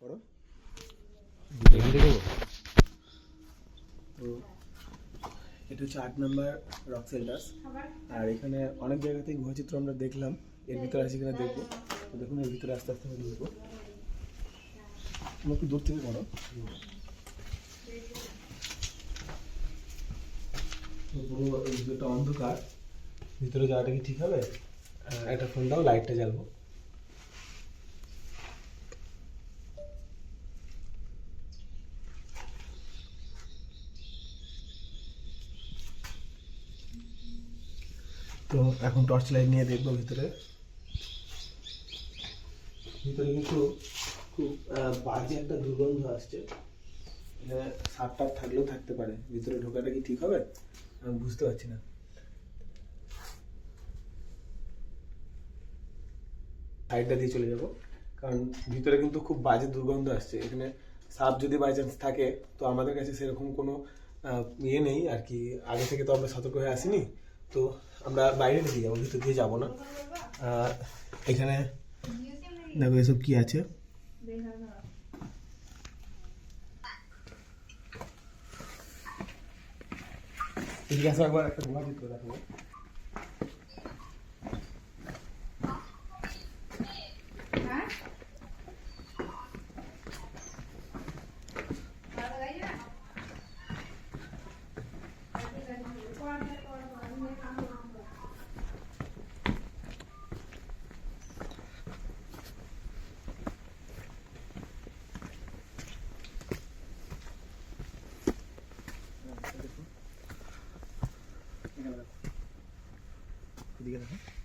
করো এখান থেকে তো এটা হচ্ছে 8 নম্বর রক সেল্টার্স। আর এখানে অনেক জায়গাতেই গুহাচিত্র আমরা দেখলাম, এর ভিতরে আছে কিনা দেখবো। তো দেখুন এর ভিতরে আস্তে আস্তে আমরা ঢুকবো। তুমি একটু দূর থেকে করো। তো পুরো এই ভিতরটা অন্ধকার, ভিতরে যাওয়াটা কি ঠিক হবে? একটা ফোন দাও, লাইটটা জ্বালবো। তো এখন টর্চ লাইট নিয়ে দেখবো ভিতরে। ভিতরে কিন্তু খুব বাজে একটা দুর্গন্ধ আসছে। এখানে সাপ টাপ থাকলেও থাকতে পারে, ভিতরে ঢোকাটা কি ঠিক হবে আমি বুঝতে পারছি না। সাইডটা দিয়ে চলে যাব, কারণ ভিতরে কিন্তু খুব বাজে দুর্গন্ধ আসছে। এখানে সাপ যদি বাই চান্স থাকে তো আমাদের কাছে সেরকম কোনো ইয়ে নেই আর কি, আগে থেকে তো আমরা সতর্ক হয়ে আসিনি। তো আমরা বাইরে দিয়ে যাবো, ভিতর দিয়ে যাবো না। এখানে দেখো এসব কি আছে। এদিকে আসো, একবার একটা গুহা চিত্র দেখাবো। এদিকে দেখো।